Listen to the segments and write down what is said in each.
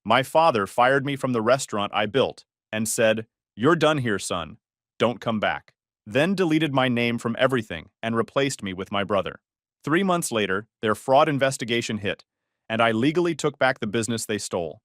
My father fired me from the restaurant I built and said, "You're done here, son. Don't come back." Then deleted my name from everything and replaced me with my brother. 3 months later, their fraud investigation hit, and I legally took back the business they stole.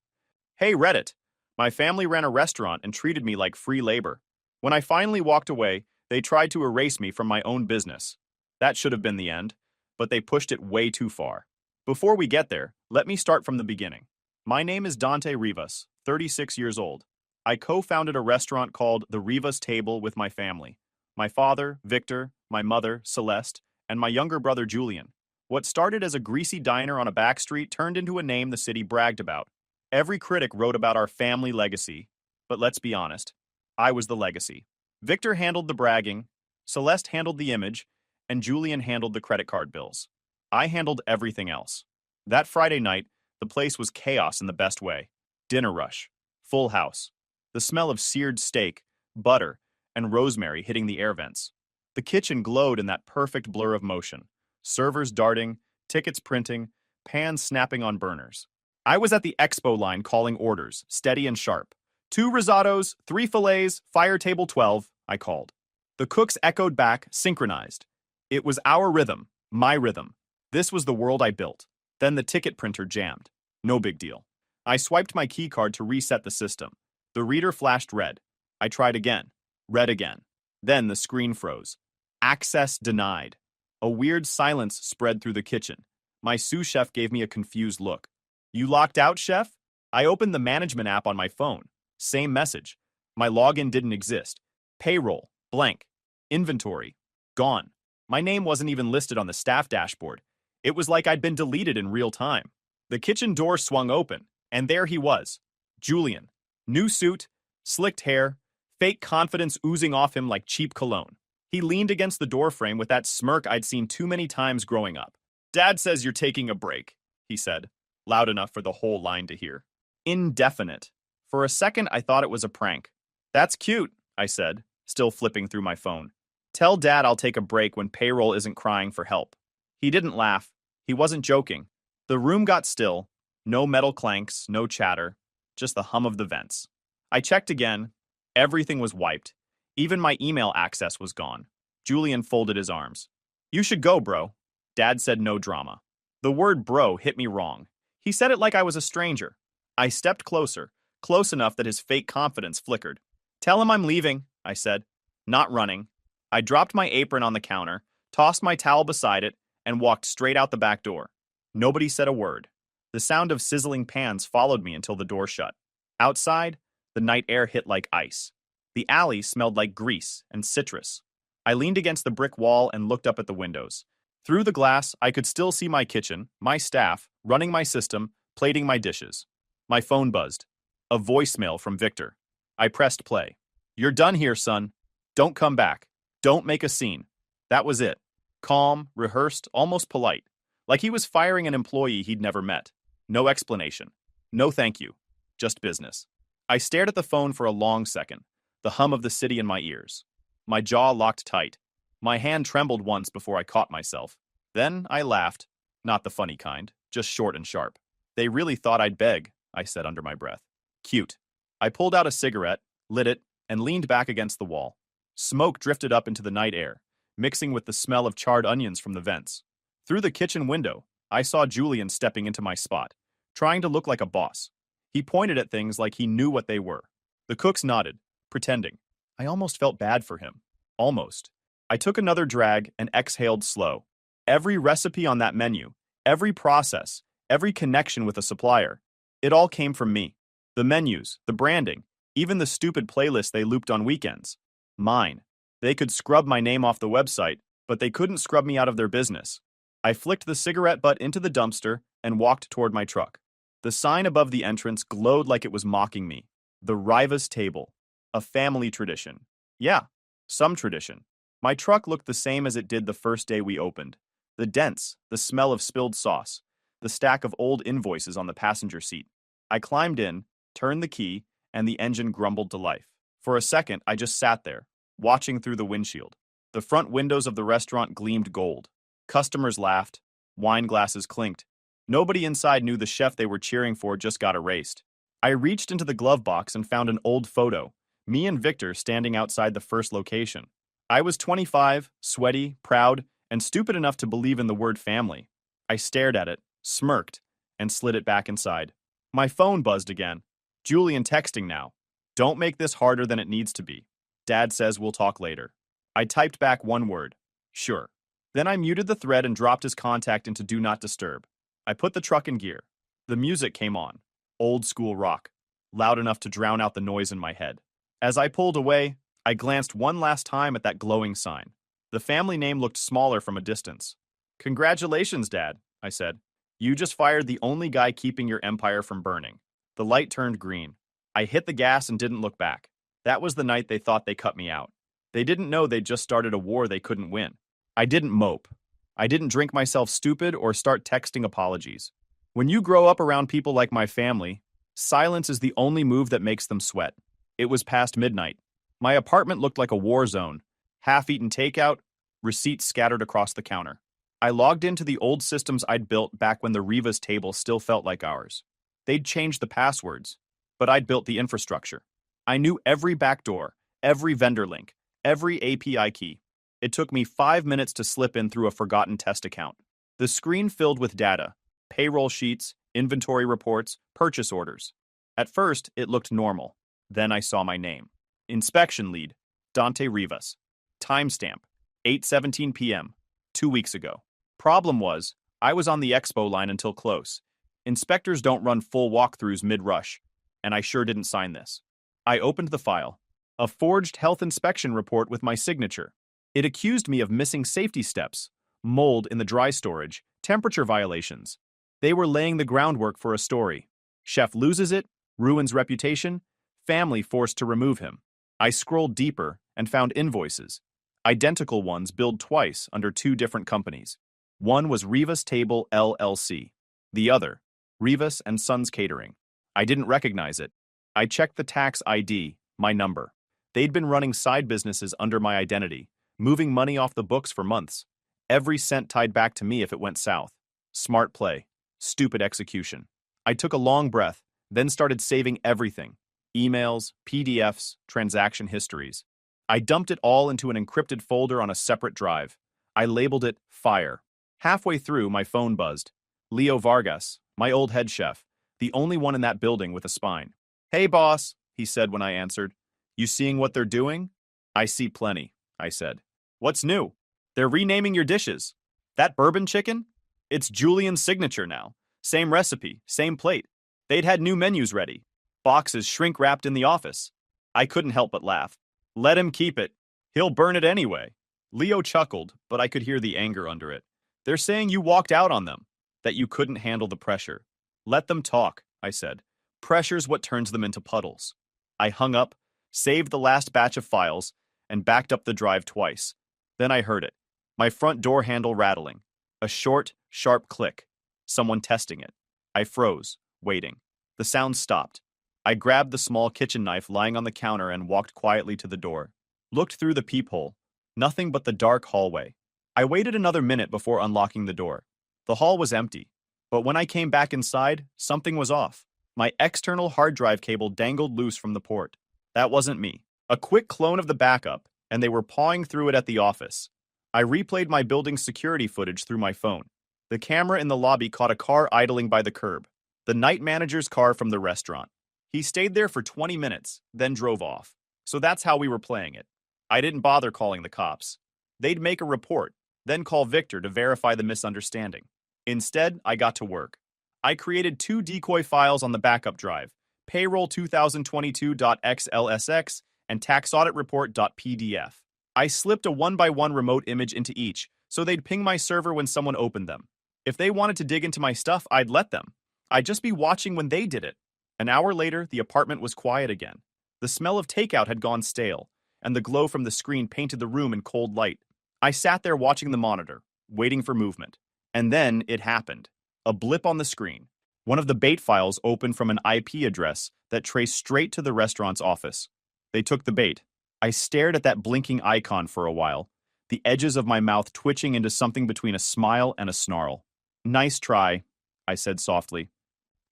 Hey, Reddit. My family ran a restaurant and treated me like free labor. When I finally walked away, they tried to erase me from my own business. That should have been the end, but they pushed it way too far. Before we get there, let me start from the beginning. My name is Dante Rivas, 36 years old. I co-founded a restaurant called the Rivas Table with my family. My father, Victor, my mother, Celeste, and my younger brother, Julian. What started as a greasy diner on a back street turned into a name the city bragged about. Every critic wrote about our family legacy, but let's be honest, I was the legacy. Victor handled the bragging, Celeste handled the image, and Julian handled the credit card bills. I handled everything else. That Friday night, the place was chaos in the best way. Dinner rush, full house, the smell of seared steak, butter, and rosemary hitting the air vents. The kitchen glowed in that perfect blur of motion. Servers darting, tickets printing, pans snapping on burners. I was at the expo line calling orders, steady and sharp. 2 risottos, 3 fillets, fire table 12, I called. The cooks echoed back, synchronized. It was our rhythm, my rhythm. This was the world I built. Then the ticket printer jammed. No big deal. I swiped my key card to reset the system. The reader flashed red. I tried again. Red again. Then the screen froze. Access denied. A weird silence spread through the kitchen. My sous chef gave me a confused look. You locked out, chef? I opened the management app on my phone. Same message. My login didn't exist. Payroll, blank. Inventory, gone. My name wasn't even listed on the staff dashboard. It was like I'd been deleted in real time. The kitchen door swung open, and there he was. Julian. New suit, slicked hair, fake confidence oozing off him like cheap cologne. He leaned against the doorframe with that smirk I'd seen too many times growing up. Dad says you're taking a break, he said, loud enough for the whole line to hear. Indefinite. For a second, I thought it was a prank. That's cute, I said, still flipping through my phone. Tell Dad I'll take a break when payroll isn't crying for help. He didn't laugh. He wasn't joking. The room got still. No metal clanks, no chatter, just the hum of the vents. I checked again. Everything was wiped. Even my email access was gone. Julian folded his arms. You should go, bro. Dad said no drama. The word bro hit me wrong. He said it like I was a stranger. I stepped closer, close enough that his fake confidence flickered. Tell him I'm leaving, I said. Not running. I dropped my apron on the counter, tossed my towel beside it, and walked straight out the back door. Nobody said a word. The sound of sizzling pans followed me until the door shut. Outside, the night air hit like ice. The alley smelled like grease and citrus. I leaned against the brick wall and looked up at the windows. Through the glass, I could still see my kitchen, my staff, running my system, plating my dishes. My phone buzzed. A voicemail from Victor. I pressed play. You're done here, son. Don't come back. Don't make a scene. That was it. Calm, rehearsed, almost polite. Like he was firing an employee he'd never met. No explanation. No thank you. Just business. I stared at the phone for a long second, the hum of the city in my ears. My jaw locked tight. My hand trembled once before I caught myself. Then I laughed. Not the funny kind, just short and sharp. They really thought I'd beg, I said under my breath. Cute. I pulled out a cigarette, lit it, and leaned back against the wall. Smoke drifted up into the night air, mixing with the smell of charred onions from the vents. Through the kitchen window, I saw Julian stepping into my spot, trying to look like a boss. He pointed at things like he knew what they were. The cooks nodded, pretending. I almost felt bad for him. Almost. I took another drag and exhaled slow. Every recipe on that menu, every process, every connection with a supplier, it all came from me. The menus, the branding, even the stupid playlist they looped on weekends. Mine. They could scrub my name off the website, but they couldn't scrub me out of their business. I flicked the cigarette butt into the dumpster and walked toward my truck. The sign above the entrance glowed like it was mocking me. The Rivas Table. A family tradition. Yeah, some tradition. My truck looked the same as it did the first day we opened. The dents, the smell of spilled sauce, the stack of old invoices on the passenger seat. I climbed in, turned the key, and the engine grumbled to life. For a second, I just sat there, watching through the windshield. The front windows of the restaurant gleamed gold. Customers laughed. Wine glasses clinked. Nobody inside knew the chef they were cheering for just got erased. I reached into the glove box and found an old photo, me and Victor standing outside the first location. I was 25, sweaty, proud, and stupid enough to believe in the word family. I stared at it, smirked, and slid it back inside. My phone buzzed again. Julian texting now. Don't make this harder than it needs to be. Dad says we'll talk later. I typed back one word. Sure. Then I muted the thread and dropped his contact into Do Not Disturb. I put the truck in gear. The music came on. Old school rock. Loud enough to drown out the noise in my head. As I pulled away, I glanced one last time at that glowing sign. The family name looked smaller from a distance. Congratulations, Dad, I said. You just fired the only guy keeping your empire from burning. The light turned green. I hit the gas and didn't look back. That was the night they thought they cut me out. They didn't know they'd just started a war they couldn't win. I didn't mope. I didn't drink myself stupid or start texting apologies. When you grow up around people like my family, silence is the only move that makes them sweat. It was past midnight. My apartment looked like a war zone. Half-eaten takeout, receipts scattered across the counter. I logged into the old systems I'd built back when the Rivas table still felt like ours. They'd changed the passwords, but I'd built the infrastructure. I knew every backdoor, every vendor link, every API key. It took me 5 minutes to slip in through a forgotten test account. The screen filled with data, payroll sheets, inventory reports, purchase orders. At first, it looked normal. Then I saw my name. Inspection lead, Dante Rivas. Timestamp, 8:17 p.m., 2 weeks ago. Problem was, I was on the expo line until close. Inspectors don't run full walkthroughs mid-rush, and I sure didn't sign this. I opened the file. A forged health inspection report with my signature. It accused me of missing safety steps, mold in the dry storage, temperature violations. They were laying the groundwork for a story. Chef loses it, ruins reputation, family forced to remove him. I scrolled deeper and found invoices. Identical ones billed twice under 2 different companies. One was Rivas Table LLC. The other, Rivas and Sons Catering. I didn't recognize it. I checked the tax ID, my number. They'd been running side businesses under my identity, moving money off the books for months. Every cent tied back to me if it went south. Smart play. Stupid execution. I took a long breath, then started saving everything. Emails, PDFs, transaction histories. I dumped it all into an encrypted folder on a separate drive. I labeled it Fire. Halfway through, my phone buzzed. Leo Vargas, my old head chef, the only one in that building with a spine. Hey, boss, he said when I answered. You seeing what they're doing? I see plenty, I said. What's new? They're renaming your dishes. That bourbon chicken? It's Julian's signature now. Same recipe, same plate. They'd had new menus ready. Boxes shrink-wrapped in the office. I couldn't help but laugh. Let him keep it. He'll burn it anyway. Leo chuckled, but I could hear the anger under it. They're saying you walked out on them, that you couldn't handle the pressure. Let them talk, I said. Pressure's what turns them into puddles. I hung up, saved the last batch of files, and backed up the drive twice. Then I heard it. My front door handle rattling. A short, sharp click. Someone testing it. I froze, waiting. The sound stopped. I grabbed the small kitchen knife lying on the counter and walked quietly to the door. Looked through the peephole. Nothing but the dark hallway. I waited another minute before unlocking the door. The hall was empty. But when I came back inside, something was off. My external hard drive cable dangled loose from the port. That wasn't me. A quick clone of the backup, and they were pawing through it at the office. I replayed my building's security footage through my phone. The camera in the lobby caught a car idling by the curb. The night manager's car from the restaurant. He stayed there for 20 minutes, then drove off. So that's how we were playing it. I didn't bother calling the cops. They'd make a report, then call Victor to verify the misunderstanding. Instead, I got to work. I created 2 decoy files on the backup drive, payroll2022.xlsx and taxauditreport.pdf. I slipped a 1x1 remote image into each, so they'd ping my server when someone opened them. If they wanted to dig into my stuff, I'd let them. I'd just be watching when they did it. An hour later, the apartment was quiet again. The smell of takeout had gone stale, and the glow from the screen painted the room in cold light. I sat there watching the monitor, waiting for movement. And then it happened. A blip on the screen. One of the bait files opened from an IP address that traced straight to the restaurant's office. They took the bait. I stared at that blinking icon for a while, the edges of my mouth twitching into something between a smile and a snarl. Nice try, I said softly.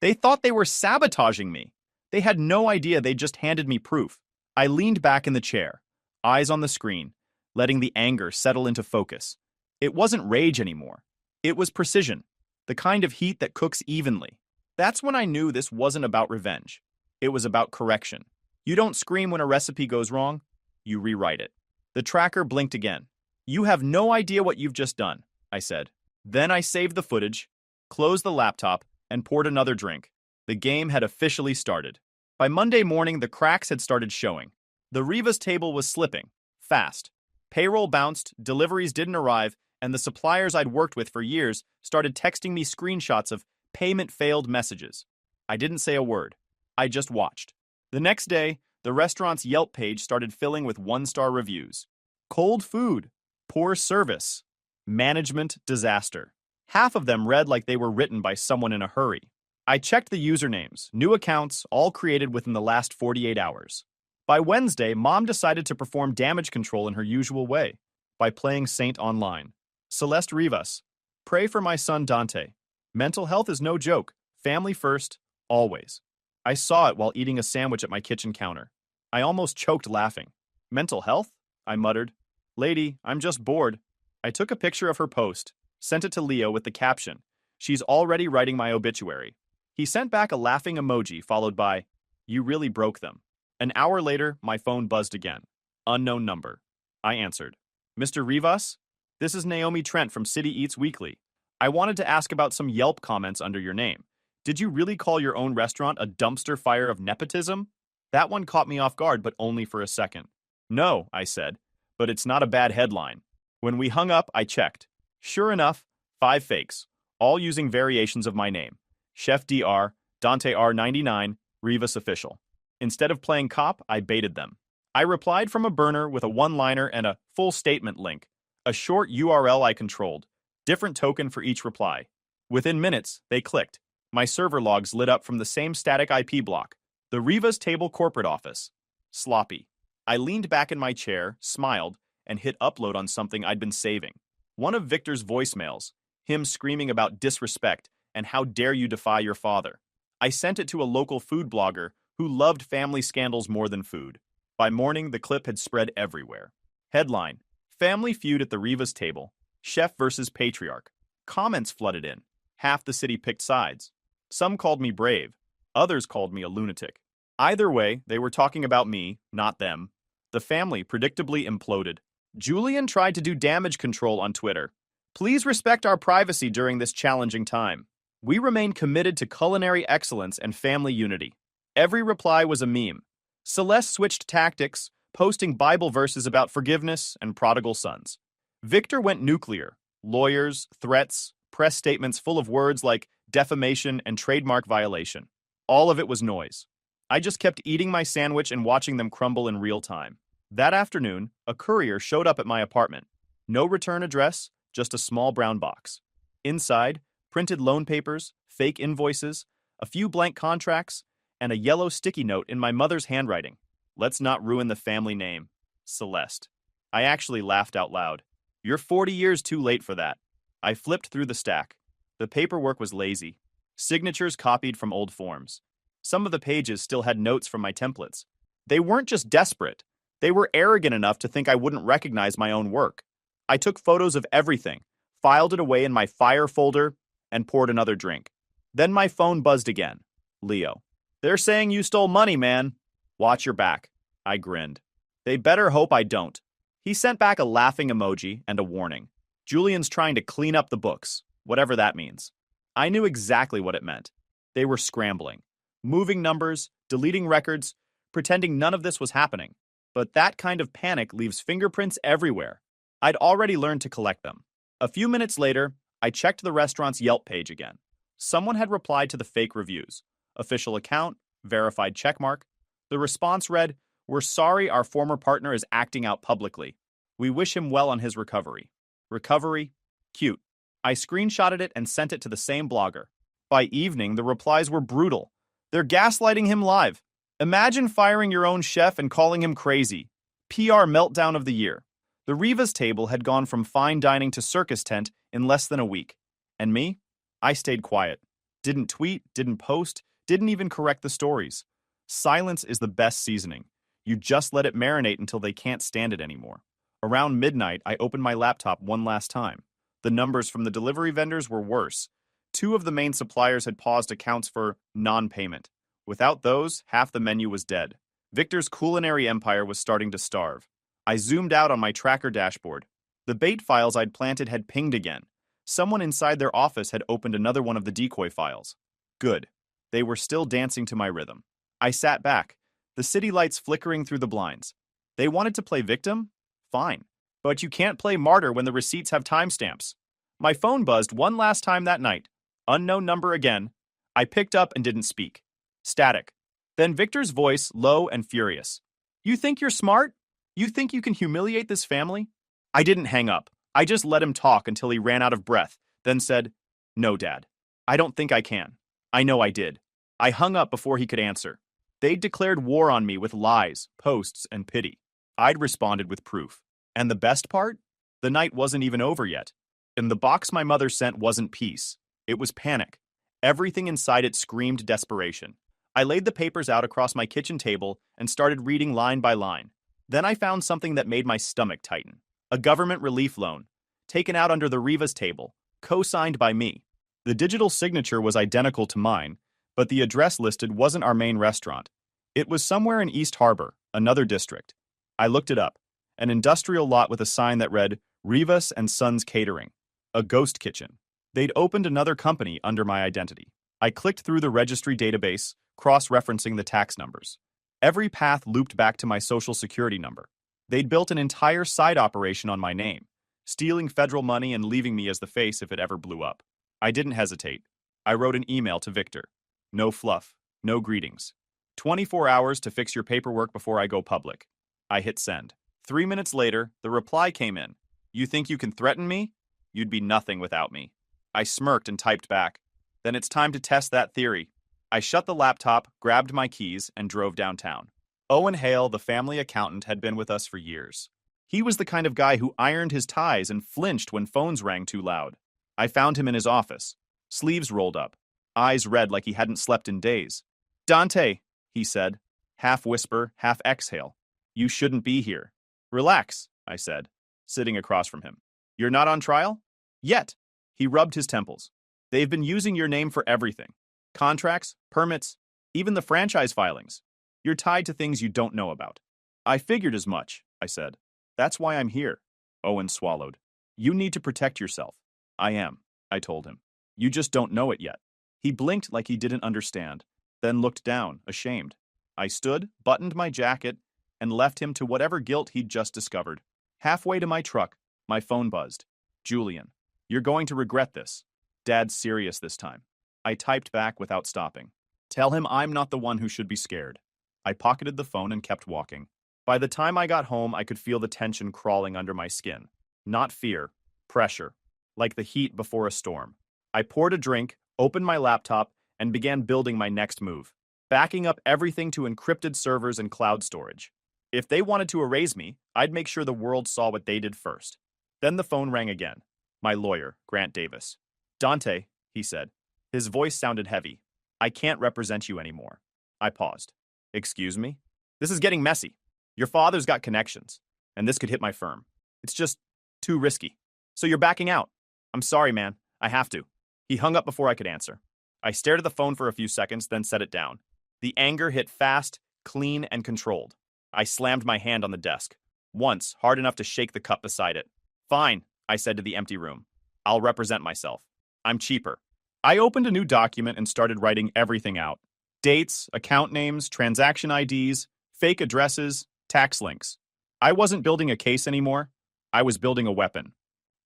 They thought they were sabotaging me. They had no idea they'd just handed me proof. I leaned back in the chair, eyes on the screen, letting the anger settle into focus. It wasn't rage anymore. It was precision, the kind of heat that cooks evenly. That's when I knew this wasn't about revenge. It was about correction. You don't scream when a recipe goes wrong, you rewrite it. The tracker blinked again. You have no idea what you've just done, I said. Then I saved the footage, closed the laptop, and poured another drink. The game had officially started. By Monday morning, the cracks had started showing. The Rivas table was slipping, fast. Payroll bounced, deliveries didn't arrive, and the suppliers I'd worked with for years started texting me screenshots of payment failed messages. I didn't say a word. I just watched. The next day, the restaurant's Yelp page started filling with one-star reviews. Cold food, poor service, management disaster. Half of them read like they were written by someone in a hurry. I checked the usernames, new accounts, all created within the last 48 hours. By Wednesday, Mom decided to perform damage control in her usual way, by playing Saint online. Celeste Rivas, pray for my son Dante. Mental health is no joke. Family first, always. I saw it while eating a sandwich at my kitchen counter. I almost choked laughing. Mental health? I muttered. Lady, I'm just bored. I took a picture of her post, sent it to Leo with the caption, she's already writing my obituary. He sent back a laughing emoji followed by, you really broke them. An hour later, my phone buzzed again. Unknown number. I answered. Mr. Rivas? This is Naomi Trent from City Eats Weekly. I wanted to ask about some Yelp comments under your name. Did you really call your own restaurant a dumpster fire of nepotism? That one caught me off guard, but only for a second. No, I said, but it's not a bad headline. When we hung up, I checked. Sure enough, 5 fakes, all using variations of my name. Chef Dr. Dante R99, Rivas Official. Instead of playing cop, I baited them. I replied from a burner with a one-liner and a full statement link, a short URL I controlled, different token for each reply. Within minutes, they clicked. My server logs lit up from the same static IP block. The Rivas Table corporate office. Sloppy. I leaned back in my chair, smiled, and hit upload on something I'd been saving. One of Victor's voicemails, him screaming about disrespect and how dare you defy your father. I sent it to a local food blogger who loved family scandals more than food. By morning, the clip had spread everywhere. Headline, Family Feud at the Rivas Table, Chef versus Patriarch. Comments flooded in. Half the city picked sides. Some called me brave. Others called me a lunatic. Either way, they were talking about me, not them. The family predictably imploded. Julian tried to do damage control on Twitter. Please respect our privacy during this challenging time. We remain committed to culinary excellence and family unity. Every reply was a meme. Celeste switched tactics, posting Bible verses about forgiveness and prodigal sons. Victor went nuclear. Lawyers, threats, press statements full of words like defamation and trademark violation. All of it was noise. I just kept eating my sandwich and watching them crumble in real time. That afternoon, a courier showed up at my apartment. No return address, just a small brown box. Inside, printed loan papers, fake invoices, a few blank contracts, and a yellow sticky note in my mother's handwriting. Let's not ruin the family name. Celeste. I actually laughed out loud. You're 40 years too late for that. I flipped through the stack. The paperwork was lazy. Signatures copied from old forms. Some of the pages still had notes from my templates. They weren't just desperate. They were arrogant enough to think I wouldn't recognize my own work. I took photos of everything, filed it away in my fire folder, and poured another drink. Then my phone buzzed again. Leo. They're saying you stole money, man. Watch your back. I grinned. They better hope I don't. He sent back a laughing emoji and a warning. Julian's trying to clean up the books, whatever that means. I knew exactly what it meant. They were scrambling, moving numbers, deleting records, pretending none of this was happening. But that kind of panic leaves fingerprints everywhere. I'd already learned to collect them. A few minutes later, I checked the restaurant's Yelp page again. Someone had replied to the fake reviews. Official account, verified checkmark. The response read, "We're sorry our former partner is acting out publicly. We wish him well on his recovery." Recovery? Cute. I screenshotted it and sent it to the same blogger. By evening, the replies were brutal. They're gaslighting him live. Imagine firing your own chef and calling him crazy. PR meltdown of the year. The Rivas table had gone from fine dining to circus tent in less than a week. And me? I stayed quiet. Didn't tweet, didn't post, didn't even correct the stories. Silence is the best seasoning. You just let it marinate until they can't stand it anymore. Around midnight, I opened my laptop one last time. The numbers from the delivery vendors were worse. Two of the main suppliers had paused accounts for non-payment. Without those, half the menu was dead. Victor's culinary empire was starting to starve. I zoomed out on my tracker dashboard. The bait files I'd planted had pinged again. Someone inside their office had opened another one of the decoy files. Good. They were still dancing to my rhythm. I sat back, the city lights flickering through the blinds. They wanted to play victim? Fine. But you can't play martyr when the receipts have timestamps. My phone buzzed one last time that night. Unknown number again. I picked up and didn't speak. Static. Then Victor's voice, low and furious. You think you're smart? You think you can humiliate this family? I didn't hang up. I just let him talk until he ran out of breath, then said, No, Dad. I don't think I can. I know I did. I hung up before he could answer. They'd declared war on me with lies, posts, and pity. I'd responded with proof. And the best part? The night wasn't even over yet. In the box my mother sent wasn't peace. It was panic. Everything inside it screamed desperation. I laid the papers out across my kitchen table and started reading line by line. Then I found something that made my stomach tighten. A government relief loan, taken out under the Rivas table, co-signed by me. The digital signature was identical to mine, but the address listed wasn't our main restaurant. It was somewhere in East Harbor, another district. I looked it up. An industrial lot with a sign that read, Rivas and Sons Catering. A ghost kitchen. They'd opened another company under my identity. I clicked through the registry database, cross-referencing the tax numbers. Every path looped back to my social security number. They'd built an entire side operation on my name, stealing federal money and leaving me as the face if it ever blew up. I didn't hesitate. I wrote an email to Victor. No fluff, no greetings. 24 hours to fix your paperwork before I go public. I hit send. 3 minutes later, the reply came in. You think you can threaten me? You'd be nothing without me. I smirked and typed back. Then it's time to test that theory. I shut the laptop, grabbed my keys, and drove downtown. Owen Hale, the family accountant, had been with us for years. He was the kind of guy who ironed his ties and flinched when phones rang too loud. I found him in his office, sleeves rolled up, eyes red like he hadn't slept in days. Dante, he said, half whisper, half exhale. You shouldn't be here. Relax, I said, sitting across from him. You're not on trial? Yet. He rubbed his temples. They've been using your name for everything. Contracts, permits, even the franchise filings. You're tied to things you don't know about. I figured as much, I said. That's why I'm here. Owen swallowed. You need to protect yourself. I am, I told him. You just don't know it yet. He blinked like he didn't understand, then looked down, ashamed. I stood, buttoned my jacket, and left him to whatever guilt he'd just discovered. Halfway to my truck, my phone buzzed. Julian, you're going to regret this. Dad's serious this time. I typed back without stopping. Tell him I'm not the one who should be scared. I pocketed the phone and kept walking. By the time I got home, I could feel the tension crawling under my skin. Not fear, pressure, like the heat before a storm. I poured a drink, opened my laptop, and began building my next move, backing up everything to encrypted servers and cloud storage. If they wanted to erase me, I'd make sure the world saw what they did first. Then the phone rang again. My lawyer, Grant Davis. Dante, he said. His voice sounded heavy. I can't represent you anymore. I paused. Excuse me? This is getting messy. Your father's got connections, and this could hit my firm. It's just too risky. So you're backing out. I'm sorry, man. I have to. He hung up before I could answer. I stared at the phone for a few seconds, then set it down. The anger hit fast, clean, and controlled. I slammed my hand on the desk. Once, hard enough to shake the cup beside it. Fine, I said to the empty room. I'll represent myself. I'm cheaper. I opened a new document and started writing everything out. Dates, account names, transaction IDs, fake addresses, tax links. I wasn't building a case anymore. I was building a weapon.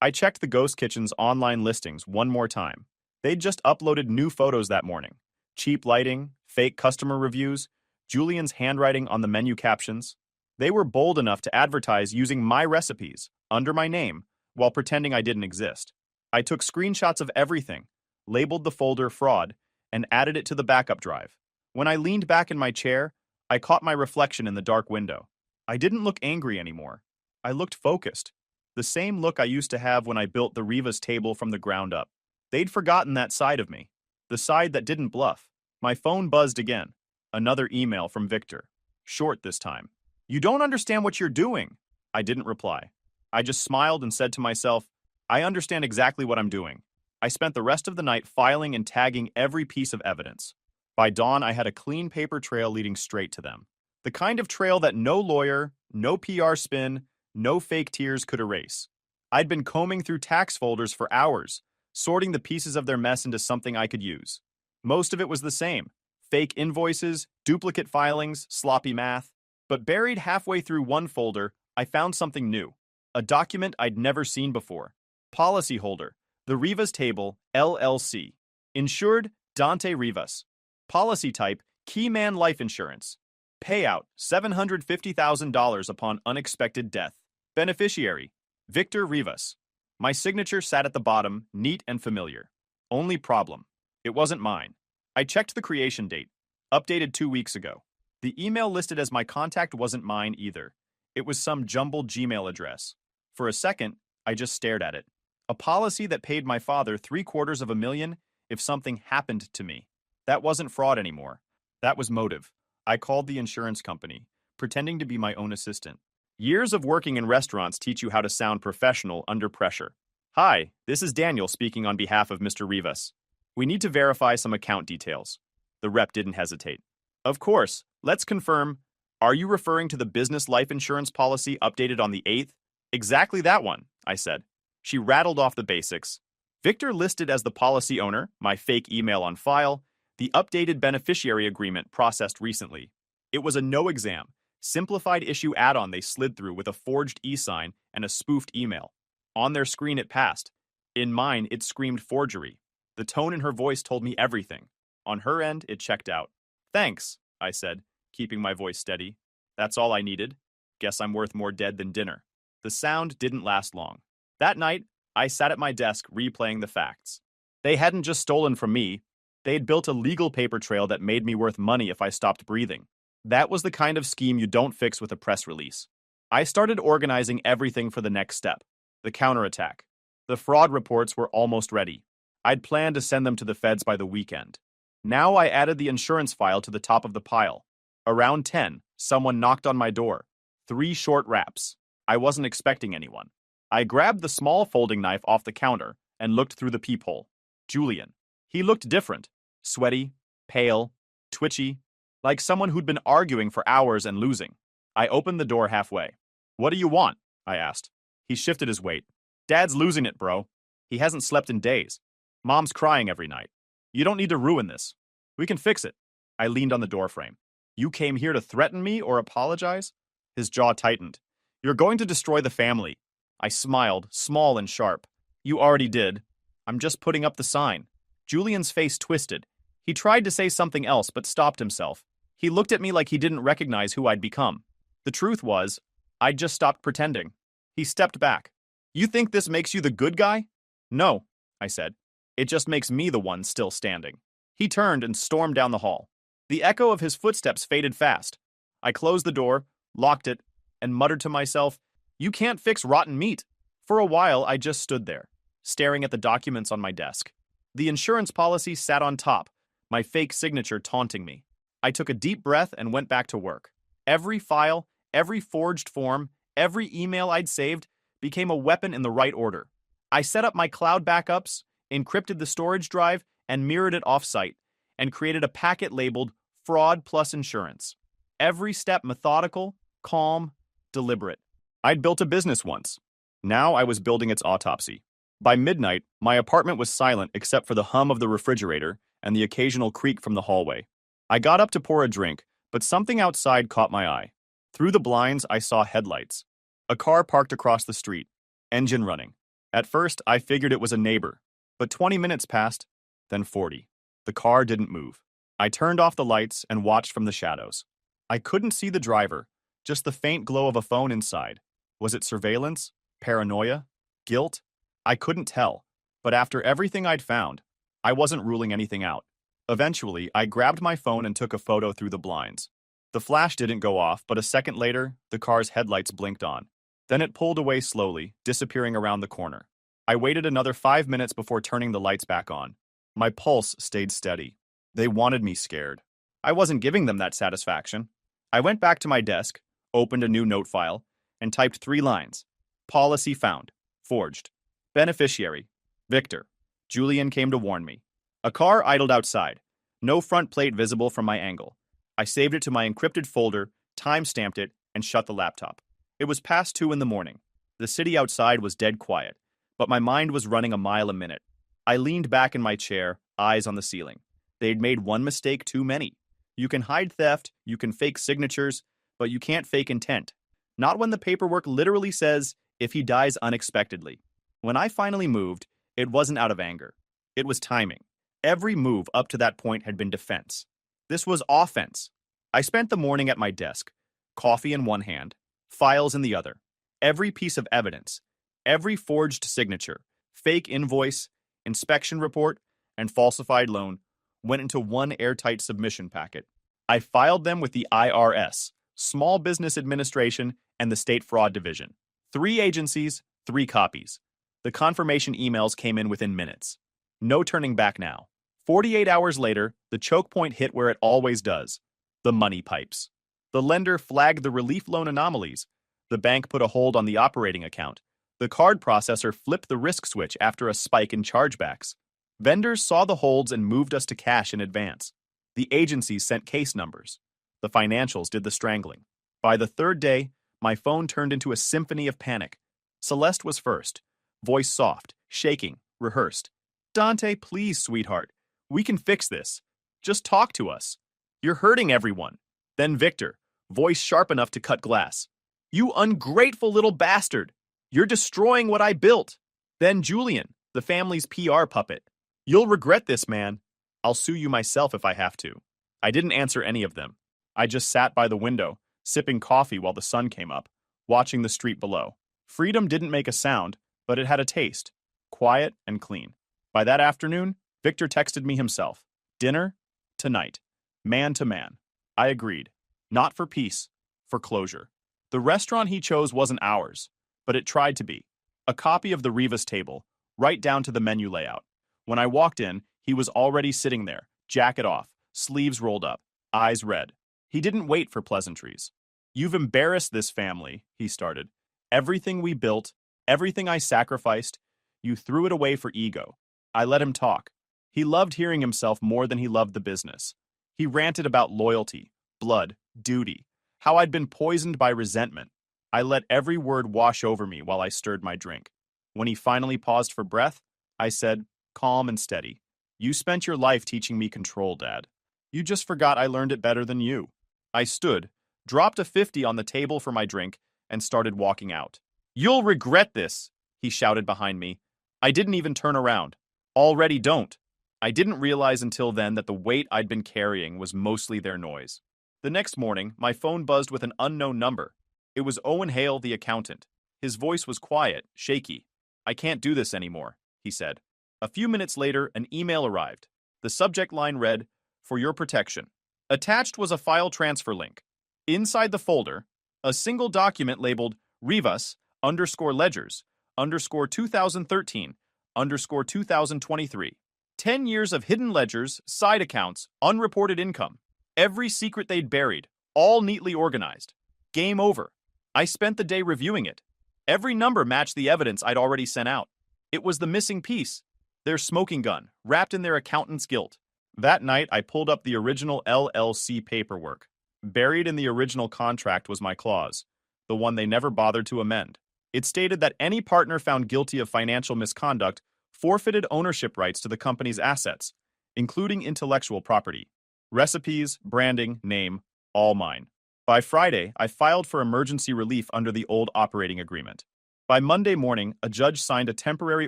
I checked the Ghost Kitchen's online listings one more time. They'd just uploaded new photos that morning. Cheap lighting, fake customer reviews, Julian's handwriting on the menu captions. They were bold enough to advertise using my recipes, under my name, while pretending I didn't exist. I took screenshots of everything, labeled the folder fraud, and added it to the backup drive. When I leaned back in my chair, I caught my reflection in the dark window. I didn't look angry anymore. I looked focused. The same look I used to have when I built the Rivas table from the ground up. They'd forgotten that side of me. The side that didn't bluff. My phone buzzed again. Another email from Victor. Short this time. You don't understand what you're doing. I didn't reply. I just smiled and said to myself, I understand exactly what I'm doing. I spent the rest of the night filing and tagging every piece of evidence. By dawn, I had a clean paper trail leading straight to them. The kind of trail that no lawyer, no PR spin, no fake tears could erase. I'd been combing through tax folders for hours, sorting the pieces of their mess into something I could use. Most of it was the same. Fake invoices, duplicate filings, sloppy math. But buried halfway through one folder, I found something new. A document I'd never seen before. Policyholder, the Rivas Table, LLC. Insured, Dante Rivas. Policy type, Keyman Life Insurance. Payout, $750,000 upon unexpected death. Beneficiary, Victor Rivas. My signature sat at the bottom, neat and familiar. Only problem, it wasn't mine. I checked the creation date, updated 2 weeks ago. The email listed as my contact wasn't mine either. It was some jumbled Gmail address. For a second, I just stared at it. A policy that paid my father $750,000 if something happened to me. That wasn't fraud anymore. That was motive. I called the insurance company, pretending to be my own assistant. Years of working in restaurants teach you how to sound professional under pressure. Hi, this is Daniel speaking on behalf of Mr. Rivas. We need to verify some account details. The rep didn't hesitate. Of course, let's confirm. Are you referring to the business life insurance policy updated on the 8th? Exactly that one, I said. She rattled off the basics. Victor listed as the policy owner, my fake email on file, the updated beneficiary agreement processed recently. It was a no-exam, simplified issue add-on they slid through with a forged e-sign and a spoofed email. On their screen it passed. In mine, it screamed forgery. The tone in her voice told me everything. On her end, it checked out. Thanks, I said, keeping my voice steady. That's all I needed. Guess I'm worth more dead than dinner. The sound didn't last long. That night, I sat at my desk replaying the facts. They hadn't just stolen from me. They had built a legal paper trail that made me worth money if I stopped breathing. That was the kind of scheme you don't fix with a press release. I started organizing everything for the next step, the counterattack. The fraud reports were almost ready. I'd planned to send them to the feds by the weekend. Now I added the insurance file to the top of the pile. Around 10, someone knocked on my door. 3 short raps. I wasn't expecting anyone. I grabbed the small folding knife off the counter and looked through the peephole. Julian. He looked different. Sweaty, pale, twitchy, like someone who'd been arguing for hours and losing. I opened the door halfway. What do you want? I asked. He shifted his weight. Dad's losing it, bro. He hasn't slept in days. Mom's crying every night. You don't need to ruin this. We can fix it. I leaned on the doorframe. You came here to threaten me or apologize? His jaw tightened. You're going to destroy the family. I smiled, small and sharp. You already did. I'm just putting up the sign. Julian's face twisted. He tried to say something else but stopped himself. He looked at me like he didn't recognize who I'd become. The truth was, I'd just stopped pretending. He stepped back. You think this makes you the good guy? No, I said. It just makes me the one still standing. He turned and stormed down the hall. The echo of his footsteps faded fast. I closed the door, locked it, and muttered to myself, you can't fix rotten meat. For a while, I just stood there, staring at the documents on my desk. The insurance policy sat on top, my fake signature taunting me. I took a deep breath and went back to work. Every file, every forged form, every email I'd saved became a weapon in the right order. I set up my cloud backups, encrypted the storage drive, and mirrored it off-site, and created a packet labeled Fraud Plus Insurance. Every step methodical, calm, deliberate. I'd built a business once. Now I was building its autopsy. By midnight, my apartment was silent except for the hum of the refrigerator and the occasional creak from the hallway. I got up to pour a drink, but something outside caught my eye. Through the blinds, I saw headlights. A car parked across the street, engine running. At first, I figured it was a neighbor, but 20 minutes passed, then 40. The car didn't move. I turned off the lights and watched from the shadows. I couldn't see the driver, just the faint glow of a phone inside. Was it surveillance? Paranoia? Guilt? I couldn't tell, but after everything I'd found, I wasn't ruling anything out. Eventually, I grabbed my phone and took a photo through the blinds. The flash didn't go off, but a second later, the car's headlights blinked on. Then it pulled away slowly, disappearing around the corner. I waited another 5 minutes before turning the lights back on. My pulse stayed steady. They wanted me scared. I wasn't giving them that satisfaction. I went back to my desk, opened a new note file, and typed 3 lines. Policy found. Forged. Beneficiary. Victor. Julian came to warn me. A car idled outside. No front plate visible from my angle. I saved it to my encrypted folder, time-stamped it, and shut the laptop. It was past 2 in the morning. The city outside was dead quiet, but my mind was running a mile a minute. I leaned back in my chair, eyes on the ceiling. They'd made one mistake too many. You can hide theft, you can fake signatures, but you can't fake intent. Not when the paperwork literally says, if he dies unexpectedly. When I finally moved, it wasn't out of anger. It was timing. Every move up to that point had been defense. This was offense. I spent the morning at my desk, coffee in one hand, files in the other. Every piece of evidence, every forged signature, fake invoice, inspection report, and falsified loan went into one airtight submission packet. I filed them with the IRS, Small Business Administration, and the State Fraud Division. 3 agencies, 3 copies. The confirmation emails came in within minutes. No turning back now. 48 hours later, the choke point hit where it always does. The money pipes. The lender flagged the relief loan anomalies. The bank put a hold on the operating account. The card processor flipped the risk switch after a spike in chargebacks. Vendors saw the holds and moved us to cash in advance. The agencies sent case numbers. The financials did the strangling. By the 3rd day, my phone turned into a symphony of panic. Celeste was first. Voice soft, shaking, rehearsed. Dante, please, sweetheart. We can fix this. Just talk to us. You're hurting everyone. Then Victor, voice sharp enough to cut glass. You ungrateful little bastard. You're destroying what I built. Then Julian, the family's PR puppet. You'll regret this, man. I'll sue you myself if I have to. I didn't answer any of them. I just sat by the window, sipping coffee while the sun came up, watching the street below. Freedom didn't make a sound, but it had a taste. Quiet and clean. By that afternoon, Victor texted me himself. Dinner? Tonight. Man to man. I agreed. Not for peace, for closure. The restaurant he chose wasn't ours, but it tried to be. A copy of the Rivas table, right down to the menu layout. When I walked in, he was already sitting there, jacket off, sleeves rolled up, eyes red. He didn't wait for pleasantries. You've embarrassed this family, he started. Everything we built, everything I sacrificed, you threw it away for ego. I let him talk. He loved hearing himself more than he loved the business. He ranted about loyalty, blood, duty, how I'd been poisoned by resentment. I let every word wash over me while I stirred my drink. When he finally paused for breath, I said, calm and steady, you spent your life teaching me control, Dad. You just forgot I learned it better than you. I stood, dropped a 50 on the table for my drink, and started walking out. You'll regret this, he shouted behind me. I didn't even turn around. Already don't. I didn't realize until then that the weight I'd been carrying was mostly their noise. The next morning, my phone buzzed with an unknown number. It was Owen Hale, the accountant. His voice was quiet, shaky. I can't do this anymore, he said. A few minutes later, an email arrived. The subject line read, for your protection. Attached was a file transfer link. Inside the folder, a single document labeled Rivas _ledgers _2013 _2023. 10 years of hidden ledgers, side accounts, unreported income. Every secret they'd buried, all neatly organized. Game over. I spent the day reviewing it. Every number matched the evidence I'd already sent out. It was the missing piece. Their smoking gun, wrapped in their accountant's guilt. That night, I pulled up the original LLC paperwork. Buried in the original contract was my clause, the one they never bothered to amend. It stated that any partner found guilty of financial misconduct forfeited ownership rights to the company's assets, including intellectual property. Recipes, branding, name, all mine. By Friday, I filed for emergency relief under the old operating agreement. By Monday morning, a judge signed a temporary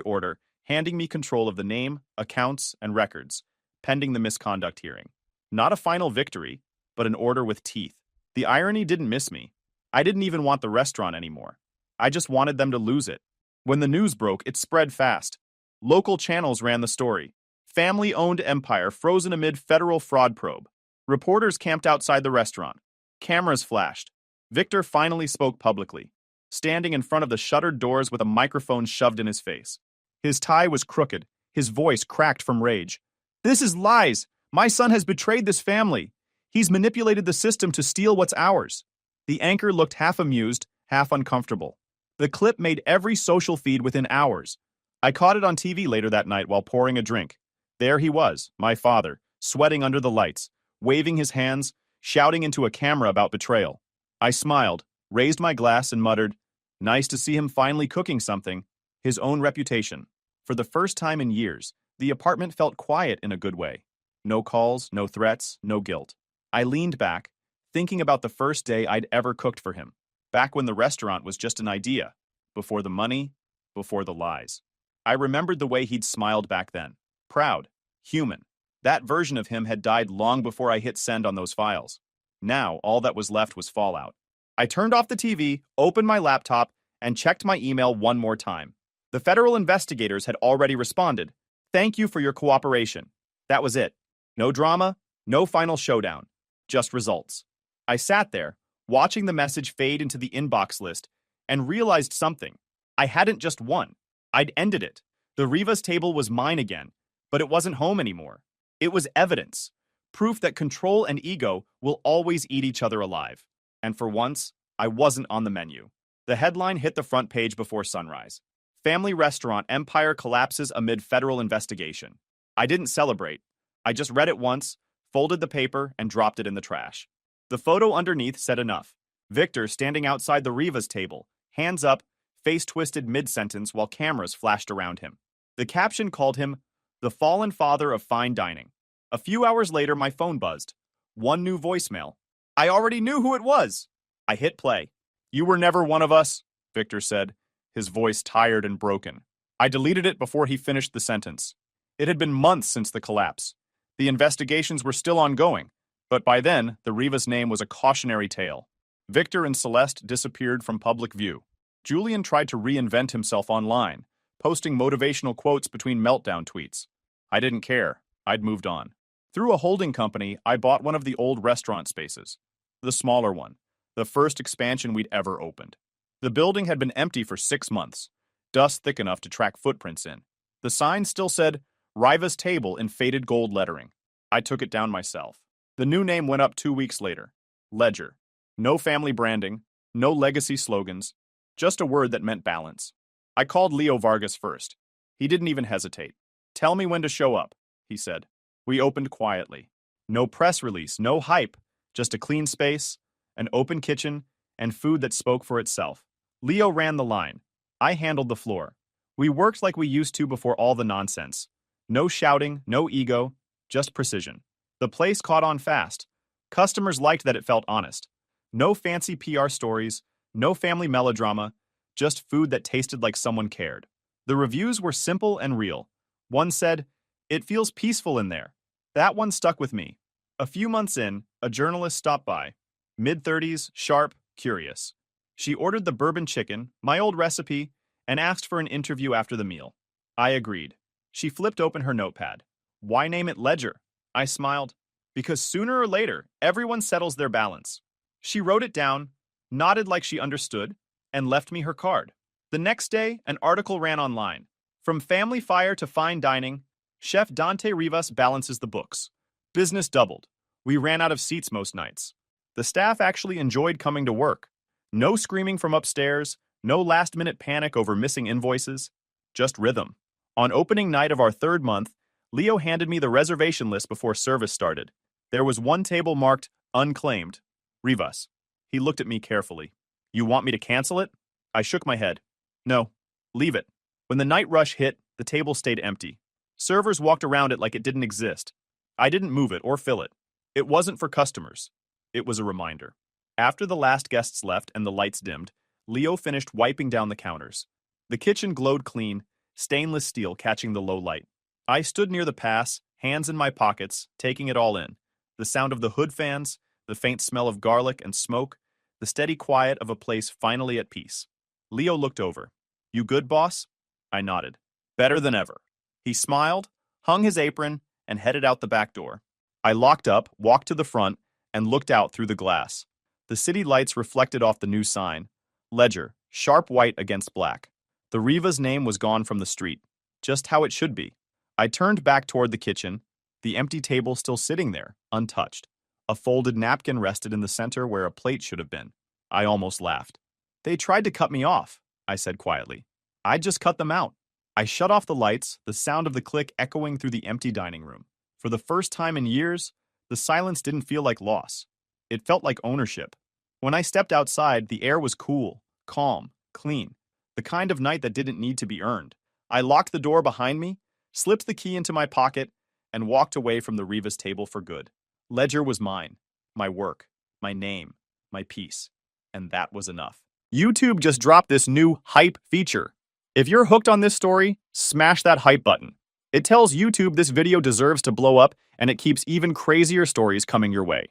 order handing me control of the name, accounts, and records, pending the misconduct hearing. Not a final victory, but an order with teeth. The irony didn't miss me. I didn't even want the restaurant anymore. I just wanted them to lose it. When the news broke, it spread fast. Local channels ran the story. Family-owned empire frozen amid federal fraud probe. Reporters camped outside the restaurant. Cameras flashed. Victor finally spoke publicly, standing in front of the shuttered doors with a microphone shoved in his face. His tie was crooked. His voice cracked from rage. This is lies. My son has betrayed this family. He's manipulated the system to steal what's ours. The anchor looked half amused, half uncomfortable. The clip made every social feed within hours. I caught it on TV later that night while pouring a drink. There he was, my father, sweating under the lights, waving his hands, shouting into a camera about betrayal. I smiled, raised my glass, and muttered, "Nice to see him finally cooking something." His own reputation. For the first time in years, the apartment felt quiet in a good way. No calls, no threats, no guilt. I leaned back, thinking about the first day I'd ever cooked for him. Back when the restaurant was just an idea. Before the money, before the lies. I remembered the way he'd smiled back then. Proud. Human. That version of him had died long before I hit send on those files. Now, all that was left was fallout. I turned off the TV, opened my laptop, and checked my email one more time. The federal investigators had already responded. "Thank you for your cooperation." That was it. No drama, no final showdown. Just results. I sat there, watching the message fade into the inbox list, and realized something. I hadn't just won. I'd ended it. The Rivas table was mine again, but it wasn't home anymore. It was evidence. Proof that control and ego will always eat each other alive. And for once, I wasn't on the menu. The headline hit the front page before sunrise. Family restaurant empire collapses amid federal investigation. I didn't celebrate. I just read it once, folded the paper, and dropped it in the trash. The photo underneath said enough. Victor standing outside the Rivas table, hands up, face twisted mid-sentence while cameras flashed around him. The caption called him the fallen father of fine dining. A few hours later, my phone buzzed. One new voicemail. I already knew who it was. I hit play. "You were never one of us," Victor said, his voice tired and broken. I deleted it before he finished the sentence. It had been months since the collapse. The investigations were still ongoing, but by then, the Rivas name was a cautionary tale. Victor and Celeste disappeared from public view. Julian tried to reinvent himself online, posting motivational quotes between meltdown tweets. I didn't care. I'd moved on. Through a holding company, I bought one of the old restaurant spaces. The smaller one. The first expansion we'd ever opened. The building had been empty for 6 months, dust thick enough to track footprints in. The sign still said, Riva's Table in faded gold lettering. I took it down myself. The new name went up 2 weeks later. Ledger. No family branding, no legacy slogans, just a word that meant balance. I called Leo Vargas first. He didn't even hesitate. "Tell me when to show up," he said. We opened quietly. No press release, no hype, just a clean space, an open kitchen, and food that spoke for itself. Leo ran the line. I handled the floor. We worked like we used to before all the nonsense. No shouting, no ego, just precision. The place caught on fast. Customers liked that it felt honest. No fancy PR stories, no family melodrama, just food that tasted like someone cared. The reviews were simple and real. One said, "It feels peaceful in there." That one stuck with me. A few months in, a journalist stopped by. Mid-30s, sharp, curious. She ordered the bourbon chicken, my old recipe, and asked for an interview after the meal. I agreed. She flipped open her notepad. "Why name it Ledger?" I smiled. "Because sooner or later, everyone settles their balance." She wrote it down, nodded like she understood, and left me her card. The next day, an article ran online. From family fire to fine dining, Chef Dante Rivas balances the books. Business doubled. We ran out of seats most nights. The staff actually enjoyed coming to work. No screaming from upstairs, no last-minute panic over missing invoices, just rhythm. On opening night of our 3rd month, Leo handed me the reservation list before service started. There was one table marked unclaimed. Rivas. He looked at me carefully. "You want me to cancel it?" I shook my head. "No, leave it." When the night rush hit, the table stayed empty. Servers walked around it like it didn't exist. I didn't move it or fill it. It wasn't for customers. It was a reminder. After the last guests left and the lights dimmed, Leo finished wiping down the counters. The kitchen glowed clean, stainless steel catching the low light. I stood near the pass, hands in my pockets, taking it all in. The sound of the hood fans, the faint smell of garlic and smoke, the steady quiet of a place finally at peace. Leo looked over. "You good, boss?" I nodded. "Better than ever." He smiled, hung his apron, and headed out the back door. I locked up, walked to the front, and looked out through the glass. The city lights reflected off the new sign. Ledger, sharp white against black. The Rivas name was gone from the street, just how it should be. I turned back toward the kitchen, the empty table still sitting there, untouched. A folded napkin rested in the center where a plate should have been. I almost laughed. They tried to cut me off, I said quietly. I just cut them out. I shut off the lights, the sound of the click echoing through the empty dining room. For the first time in years, the silence didn't feel like loss. It felt like ownership. When I stepped outside, the air was cool, calm, clean, the kind of night that didn't need to be earned. I locked the door behind me, slipped the key into my pocket, and walked away from the Rivas table for good. Ledger was mine, my work, my name, my peace, and that was enough. YouTube just dropped this new hype feature. If you're hooked on this story, smash that hype button. It tells YouTube this video deserves to blow up, and it keeps even crazier stories coming your way.